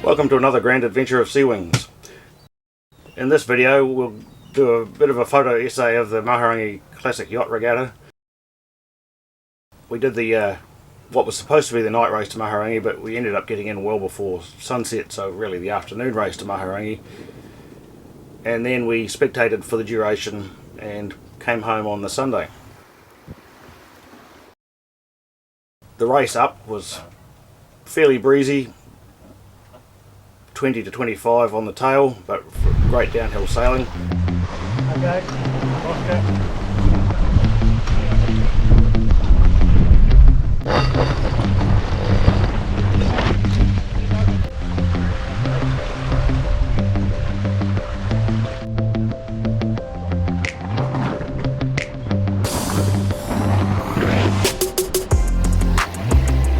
Welcome to another grand adventure of SeaWings. In this video we'll do a bit of a photo essay of the Mahurangi Classic Yacht Regatta. We did the what was supposed to be the night race to Mahurangi, but we ended up getting in well before sunset, so really the afternoon race to Mahurangi. And then we spectated for the duration and came home on the Sunday. The race up was fairly breezy, 20 to 25 on the tail, but great downhill sailing. Okay, Oscar.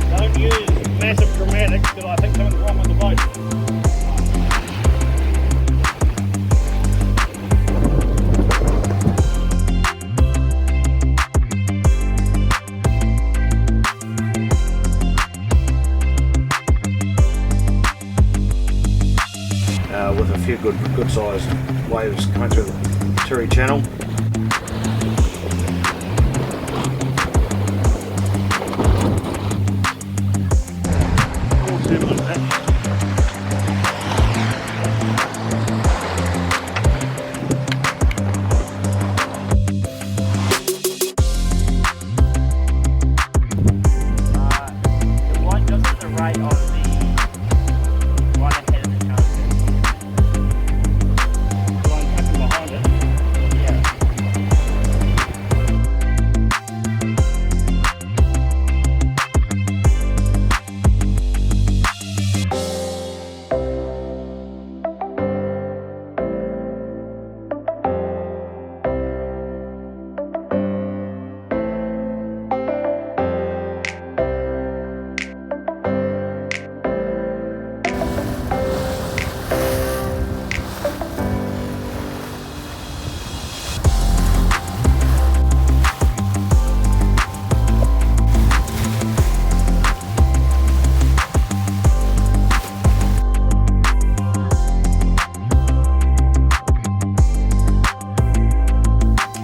Don't use massive dramatics because I think something's wrong with the boat. With a few good sized waves coming through the Turi Channel. The one just to the right of the one ahead of the Townson. The one tucking behind it. Yeah.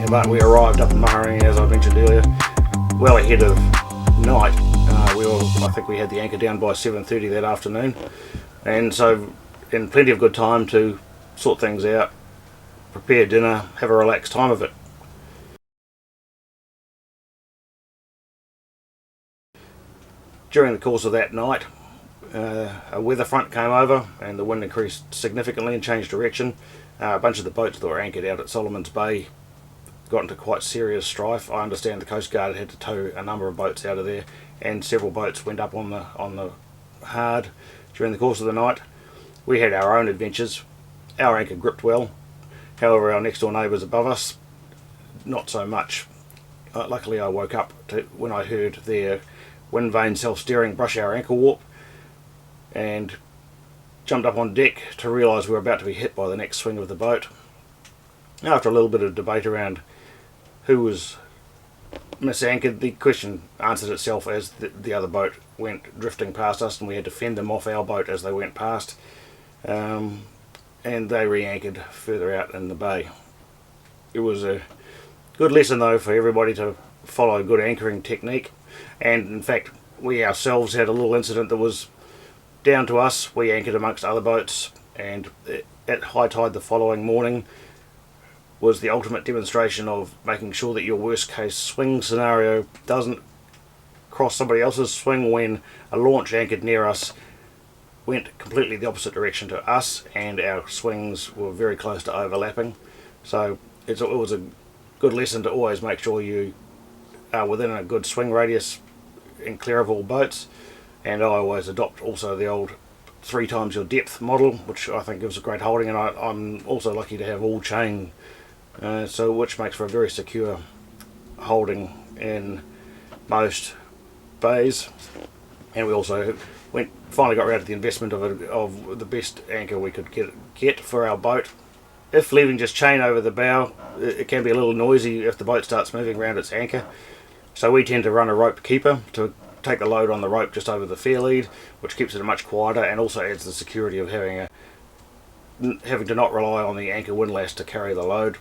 But we arrived up in Mahurangi, as I mentioned earlier, well ahead of night. I think we had the anchor down by 7:30 that afternoon, and so in plenty of good time to sort things out, prepare dinner, have a relaxed time of it. During the course of that night, a weather front came over and the wind increased significantly and changed direction. A bunch of the boats that were anchored out at Solomon's Bay got into quite serious strife. I understand the Coast Guard had to tow a number of boats out of there, and several boats went up on the hard during the course of the night. We had our own adventures. Our anchor gripped well, however our next door neighbours above us, not so much. Luckily I woke up when I heard their wind vane self-steering brush our ankle warp, and jumped up on deck to realise we were about to be hit by the next swing of the boat. After a little bit of debate around who was misanchored, the question answered itself as the other boat went drifting past us, and we had to fend them off our boat as they went past, and they re-anchored further out in the bay. It was a good lesson though for everybody to follow good anchoring technique, and in fact we ourselves had a little incident that was down to us. We anchored amongst other boats, and at high tide the following morning was the ultimate demonstration of making sure that your worst case swing scenario doesn't cross somebody else's swing when a launch anchored near us went completely the opposite direction to us and our swings were very close to overlapping. So it was a good lesson to always make sure you are within a good swing radius and clear of all boats, and I always adopt also the old 3 times your depth model, which I think gives a great holding, and I'm also lucky to have all chain, which makes for a very secure holding in most bays. And we also finally got around to the investment of the best anchor we could get for our boat. If leaving just chain over the bow, it can be a little noisy if the boat starts moving around its anchor, so we tend to run a rope keeper to take the load on the rope just over the fair lead, which keeps it much quieter and also adds the security of having to not rely on the anchor windlass to carry the load.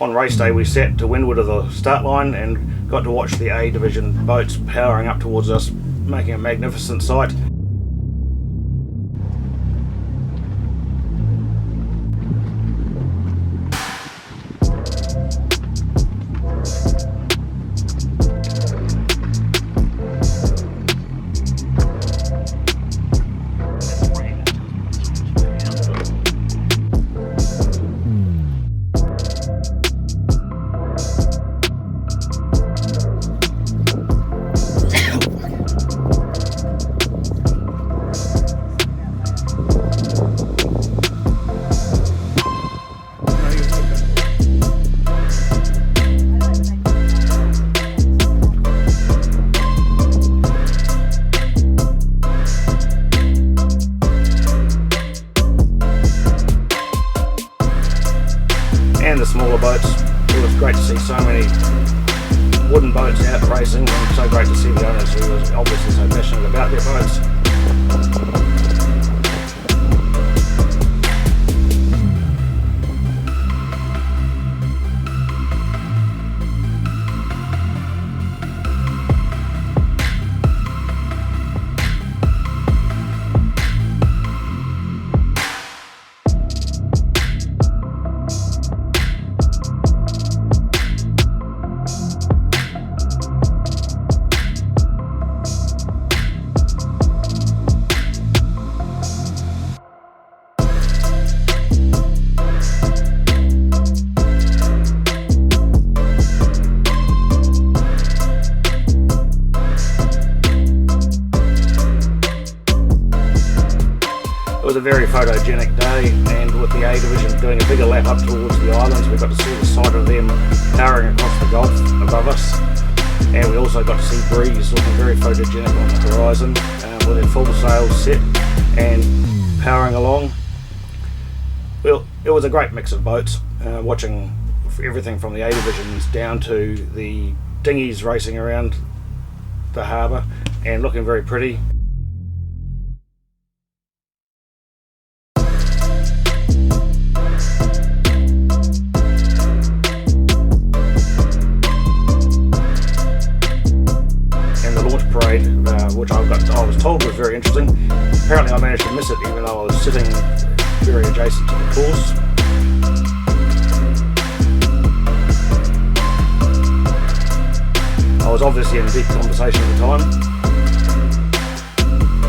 On race day we sat to windward of the start line and got to watch the A Division boats powering up towards us, making a magnificent sight. And the smaller boats. It was great to see so many wooden boats out racing, and so great to see the owners who were obviously so passionate about their boats. It was a very photogenic day, and with the A Division doing a bigger lap up towards the islands, we got to see the sight of them powering across the Gulf above us, and we also got to see Breeze looking very photogenic on the horizon with their full sails set and powering along. Well, it was a great mix of boats, watching everything from the A Divisions down to the dinghies racing around the harbour and looking very pretty. Parade, which I was told was very interesting. Apparently I managed to miss it even though I was sitting very adjacent to the course. I was obviously in deep conversation at the time.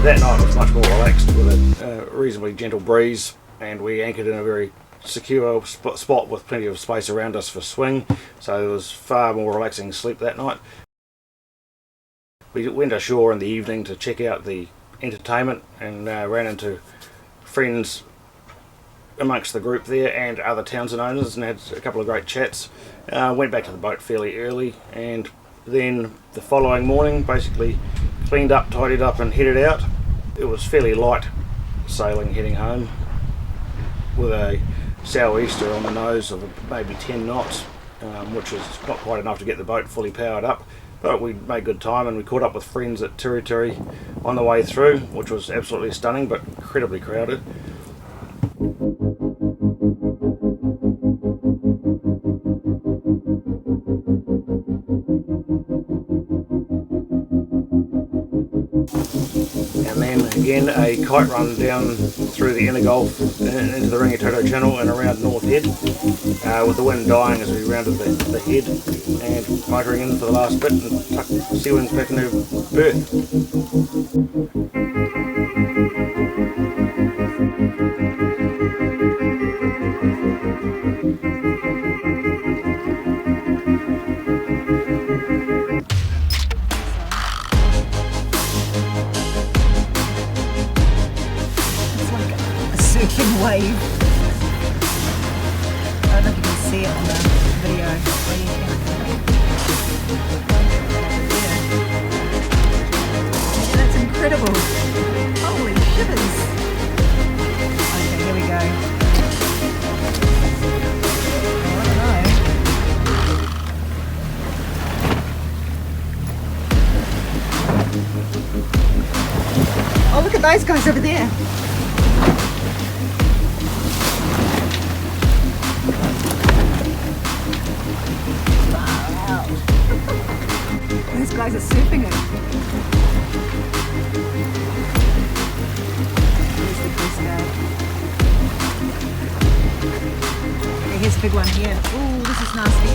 That night was much more relaxed with a reasonably gentle breeze, and we anchored in a very secure spot with plenty of space around us for swing, so it was far more relaxing sleep that night. We went ashore in the evening to check out the entertainment and ran into friends amongst the group there and other Townson owners and had a couple of great chats. Went back to the boat fairly early, and then the following morning basically cleaned up, tidied up and headed out. It was fairly light sailing heading home with a sou'easter on the nose of maybe 10 knots, which was not quite enough to get the boat fully powered up. But we made good time, and we caught up with friends at Tiri on the way through, which was absolutely stunning but incredibly crowded. And then again a kite run down through the inner Gulf into the Rangitoto Channel and around North Head, with the wind dying as we rounded the head and motoring in for the last bit and tucked SeaWings back into berth. see it on the video. Oh, you can. Yeah, that's incredible. Holy shivers. Okay, here we go. Oh, I don't know. Oh, look at those guys over there. Wow. Those guys are surfing it. Here's the Coast Guard. Okay, here's a big one here. Ooh, this is nasty.